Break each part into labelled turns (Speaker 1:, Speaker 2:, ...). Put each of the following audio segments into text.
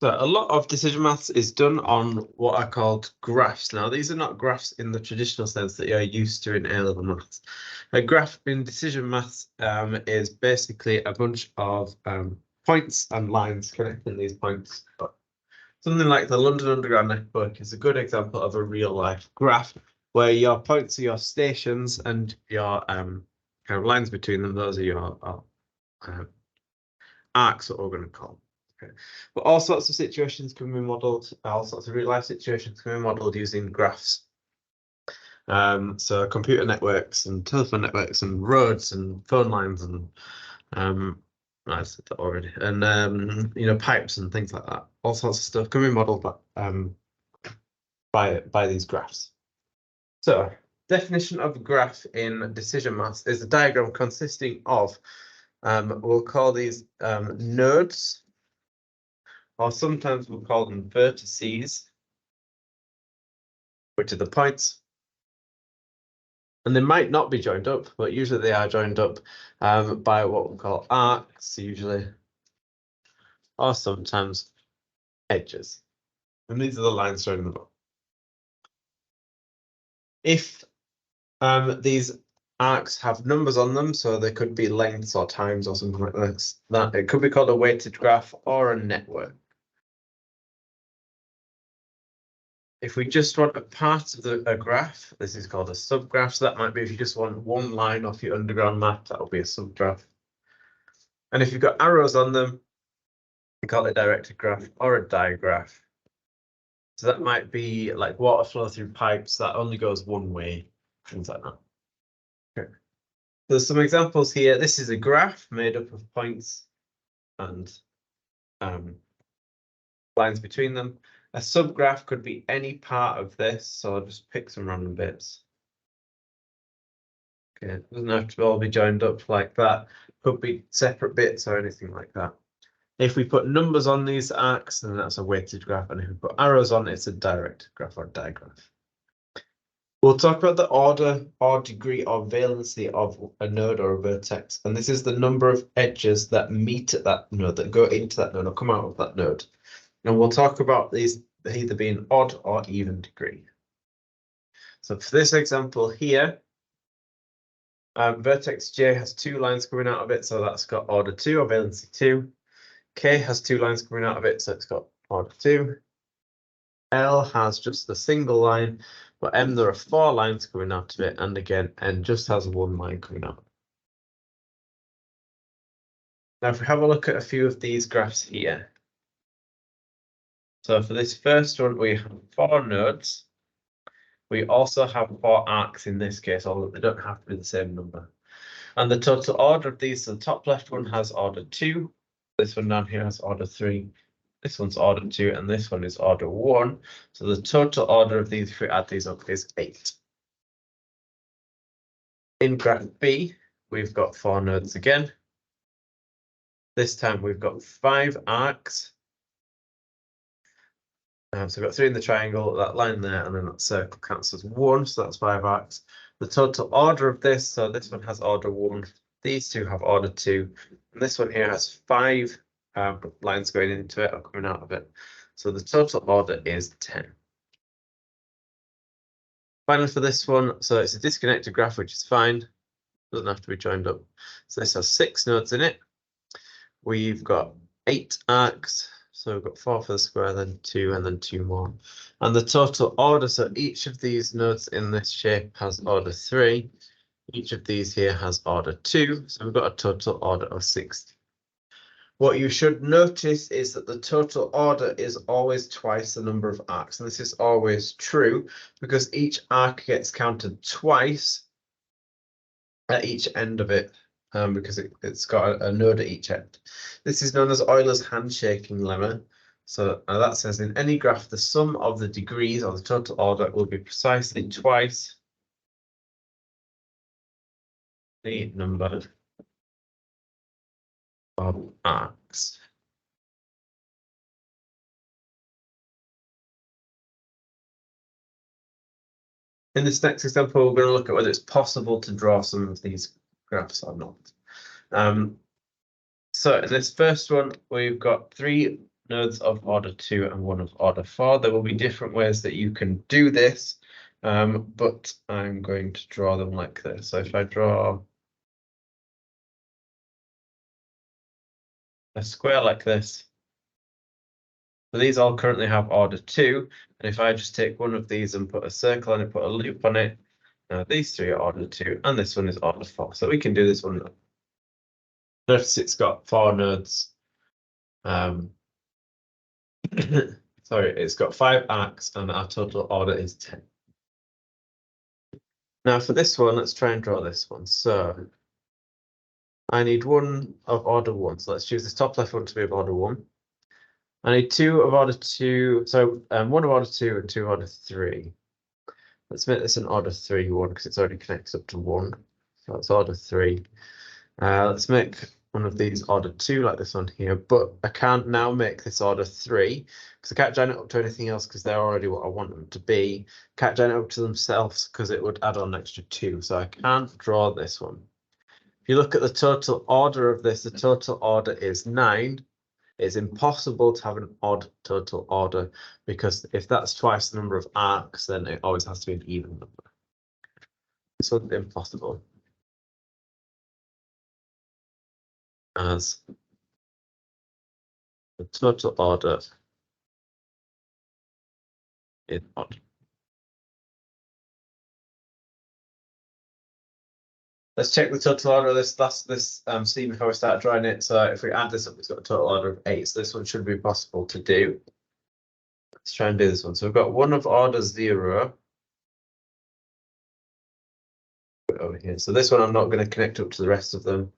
Speaker 1: So a lot of decision maths is done on what are called graphs. Now, these are not graphs in the traditional sense that you're used to in A-level maths. A graph in decision maths is basically a bunch of points and lines connecting these points. Something like the London Underground network is a good example of a real-life graph where your points are your stations and your kind of lines between them. Those are your arcs, what we're going to call. Okay. But all sorts of situations can be modelled, all sorts of real-life situations can be modelled using graphs. So computer networks and telephone networks and roads and phone lines and I said that already, and you know, pipes and things like that. All sorts of stuff can be modelled by these graphs. So definition of a graph in decision maths is a diagram consisting of we'll call these nodes, or sometimes we'll call them vertices, which are the points. And they might not be joined up, but usually they are joined up by what we call arcs, usually, or sometimes edges. And these are the lines showing them up. If these arcs have numbers on them, so they could be lengths or times or something like this, that it could be called a weighted graph or a network. If we just want a part of a graph, this is called a subgraph. So that might be if you just want one line off your underground map, that will be a subgraph. And if you've got arrows on them, we call it a directed graph or a digraph. So that might be like water flow through pipes that only goes one way, things like that. Okay. There's some examples here. This is a graph made up of points and lines between them. A subgraph could be any part of this, so I'll just pick some random bits. Okay, it doesn't have to all be joined up like that. Could be separate bits or anything like that. If we put numbers on these arcs, then that's a weighted graph, and if we put arrows on, it's a directed graph or digraph. We'll talk about the order or degree or valency of a node or a vertex, and this is the number of edges that meet at that node, that go into that node or come out of that node. And we'll talk about these either being odd or even degree. So for this example here, vertex J has 2 lines coming out of it, so that's got order 2 or valency 2. K has 2 lines coming out of it, so it's got order 2. L has just a single line, but M there are 4 lines coming out of it, and again N just has 1 line coming out. Now if we have a look at a few of these graphs here. So for this first one, we have 4 nodes. We also have 4 arcs in this case, although they don't have to be the same number. And the total order of these, so the top left one has order 2. This one down here has order 3. This one's order 2, and this one is order 1. So the total order of these, if we add these up, is 8. In graph B, we've got 4 nodes again. This time we've got 5 arcs. So we've got 3 in the triangle, that line there, and then that circle counts as 1, so that's 5 arcs. The total order of this, so this one has order 1, these 2 have order 2, and this one here has 5 lines going into it or coming out of it. So the total order is 10. Finally for this one, so it's a disconnected graph, which is fine. Doesn't have to be joined up. So this has 6 nodes in it. We've got 8 arcs. So we've got 4 for the square, then 2, and then 2 more. And the total order, so each of these nodes in this shape has order 3. Each of these here has order 2. So we've got a total order of 60. What you should notice is that the total order is always twice the number of arcs. And this is always true because each arc gets counted twice at each end of it. Because it's got a node at each end. This is known as Euler's handshaking lemma. So that says in any graph, the sum of the degrees or the total order will be precisely twice the number of arcs. In this next example, we're going to look at whether it's possible to draw some of these graphs or not. So in this first one, we've got 3 nodes of order 2 and one of order 4. There will be different ways that you can do this, but I'm going to draw them like this. So if I draw a square like this, so these all currently have order 2, and if I just take one of these and put a circle on it, put a loop on it, these three are order 2, and this one is order 4. So we can do this one. Notice it's got 4 nodes. Sorry, it's got 5 arcs, and our total order is 10. Now for this one, let's try and draw this one. So I need one of order 1. So let's choose this top left one to be of order 1. I need 2 of order 2. So 1 of order 2 and 2 of order 3. Let's make this an order 3 one because it's already connects up to 1. So it's order 3. Let's make one of these order 2 like this one here, but I can't now make this order 3 because I can't join it up to anything else because they're already what I want them to be. Can't join it up to themselves because it would add on an extra 2, so I can't draw this one. If you look at the total order of this, the total order is 9. It's impossible to have an odd total order because if that's twice the number of arcs, then it always has to be an even number. This one's impossible. As the total order is odd. Let's check the total order of this C before we start drawing it. So if we add this up, it's got a total order of 8. So this one should be possible to do. Let's try and do this one. So we've got one of order 0. Over here. So this one I'm not going to connect up to the rest of them.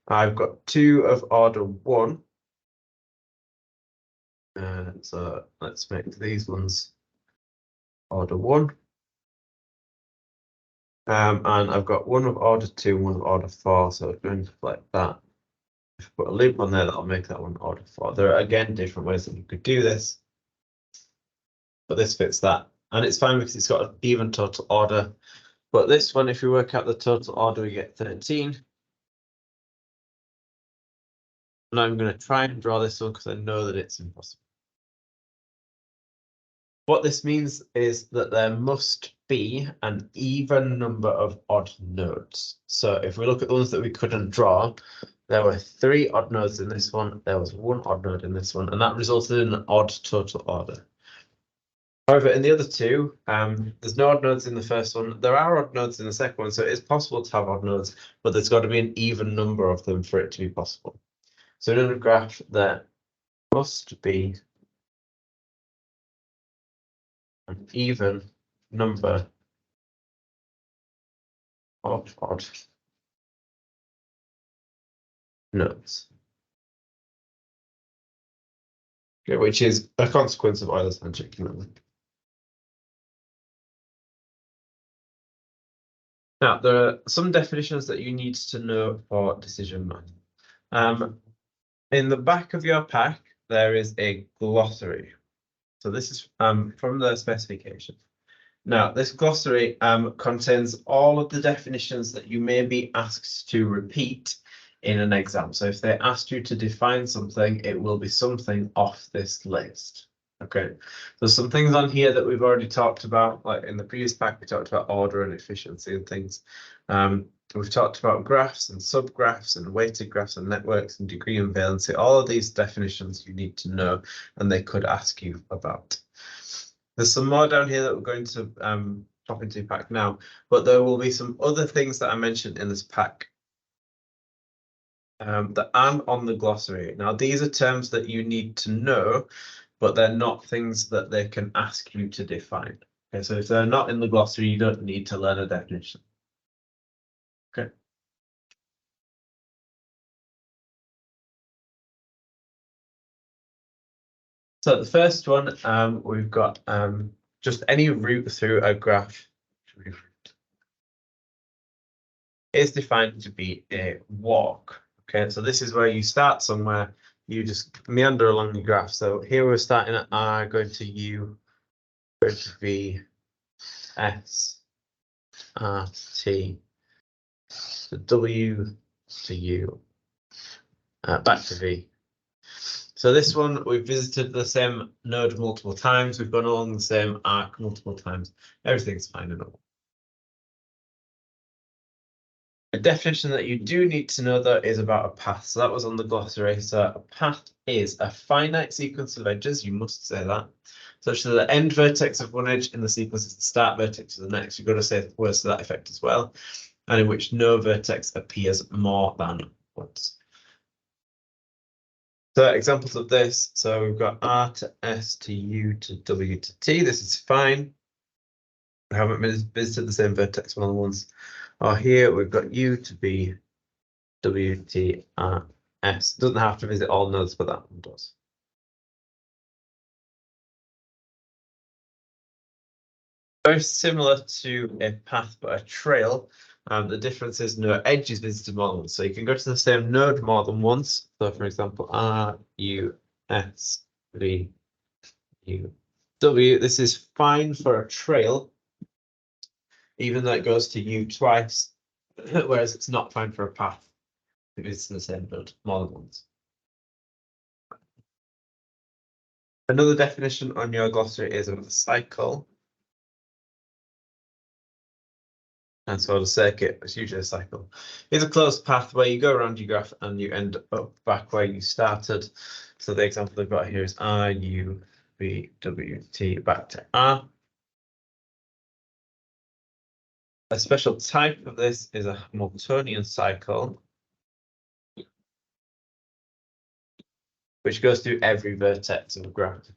Speaker 1: I've got 2 of order 1. So let's make these ones order 1. And I've got 1 of order 2 and 1 of order 4. So it's going to like that. If I put a loop on there, that'll make that one order 4. There are again different ways that you could do this, but this fits that. And it's fine because it's got an even total order. But this one, if we work out the total order, we get 13. And I'm going to try and draw this one because I know that it's impossible. What this means is that there must be an even number of odd nodes. So if we look at the ones that we couldn't draw, there were 3 odd nodes in this one, there was 1 odd node in this one, and that resulted in an odd total order. However, in the other 2, there's no odd nodes in the first one. There are odd nodes in the second one, so it is possible to have odd nodes, but there's got to be an even number of them for it to be possible. So in a graph, there must be an even number of odd nodes, okay, which is a consequence of Euler's handshake. Now, there are some definitions that you need to know for decision math. In the back of your pack, there is a glossary. So this is from the specification. Now, this glossary contains all of the definitions that you may be asked to repeat in an exam. So if they asked you to define something, it will be something off this list. Okay, there's some things on here that we've already talked about, like in the previous pack, we talked about order and efficiency and things. We've talked about graphs and subgraphs and weighted graphs and networks and degree and valency. All of these definitions you need to know, and they could ask you about. There's some more down here that we're going to pop into the pack now, but there will be some other things that I mentioned in this pack that aren't on the glossary. Now, these are terms that you need to know, but they're not things that they can ask you to define. Okay, so if they're not in the glossary, you don't need to learn a definition. Okay. So the first one, we've got just any route through a graph is defined to be a walk. Okay, so this is where you start somewhere, you just meander along the graph. So here we're starting at R, going to U, going to V, S, R, T, to W, to U, back to V. So this one, we've visited the same node multiple times. We've gone along the same arc multiple times. Everything's fine and all. A definition that you do need to know, though, is about a path. So that was on the glossary. So a path is a finite sequence of edges. You must say that. Such that the end vertex of one edge in the sequence is the start vertex of the next. You've got to say words to that effect as well. And in which no vertex appears more than once. So examples of this, so we've got R to S to U to W to T. This is fine. We haven't visited the same vertex more than once. Or here we've got U to B, W, T, R, S. Doesn't have to visit all nodes, but that one does. Very similar to a path, but a trail. The difference is no edge is visited more than once. So you can go to the same node more than once. So for example, R, U, S, V, U, W. This is fine for a trail, even though it goes to U twice, whereas it's not fine for a path if it's in the same node more than once. Another definition on your glossary is of a cycle. And so the circuit is usually a cycle. It's a closed path where you go around your graph and you end up back where you started. So the example they've got here is R, U, V, W, T back to R. A special type of this is a Hamiltonian cycle, which goes through every vertex of a graph.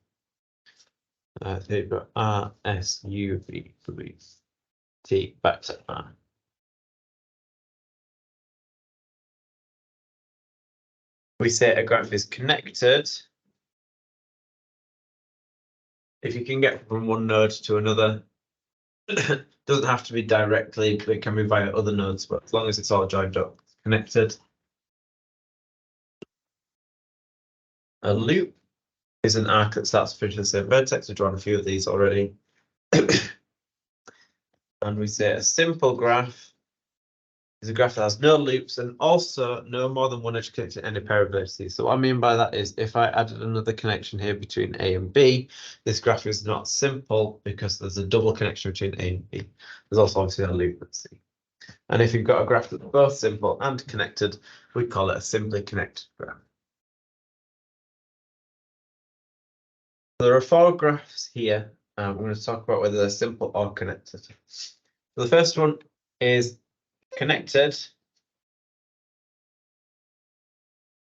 Speaker 1: So you've got R, S, U, V, W, T back to R. We say a graph is connected if you can get from one node to another. Doesn't have to be directly, it can be via other nodes, but as long as it's all joined up, connected. A loop is an arc that starts to finish the same vertex. We've drawn a few of these already. And we say a simple graph is a graph that has no loops and also no more than one edge connected to any pair of vertices. So what I mean by that is if I added another connection here between A and B, this graph is not simple because there's a double connection between A and B. There's also obviously a loop at C. And if you've got a graph that's both simple and connected, we call it a simply connected graph. There are 4 graphs here. We're going to talk about whether they're simple or connected. So the first one is connected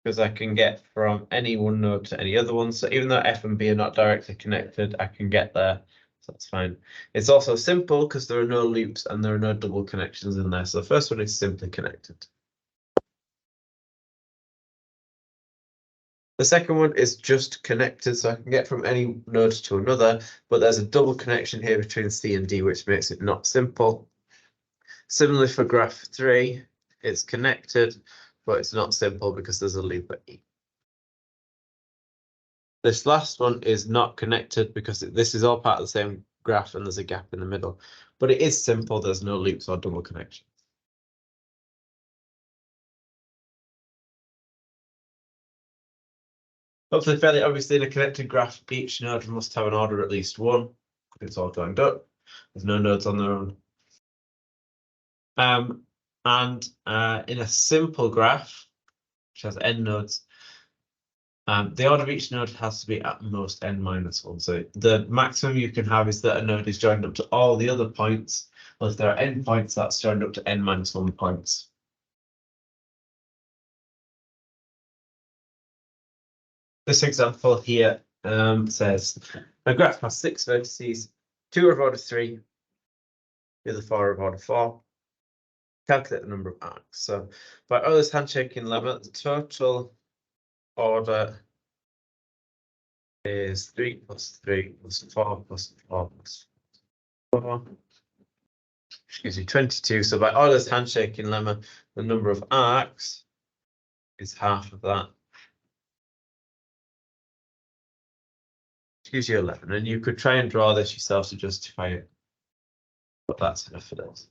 Speaker 1: because I can get from any one node to any other one. So even though F and B are not directly connected, I can get there. So that's fine. It's also simple because there are no loops and there are no double connections in there. So the first one is simply connected. The second one is just connected, so I can get from any node to another, but there's a double connection here between C and D, which makes it not simple. Similarly for graph 3, it's connected, but it's not simple because there's a loop at E. This last one is not connected because this is all part of the same graph and there's a gap in the middle, but it is simple, there's no loops or double connections. Hopefully fairly obviously in a connected graph, each node must have an order at least 1. It's all joined up. There's no nodes on their own. In a simple graph, which has n nodes, the order of each node has to be at most n-1. So the maximum you can have is that a node is joined up to all the other points. Well, if there are n points, that's joined up to n-1 points. This example here says a graph has 6 vertices, 2 are of order 3, the other 4 are of order 4. Calculate the number of arcs. So by Euler's handshaking lemma, the total order is 3 plus 3 plus 4 plus 4 plus 4. Excuse me, 22. So by Euler's handshaking lemma, the number of arcs is half of that. Which gives you 11. And you could try and draw this yourself to justify it. But that's enough for this.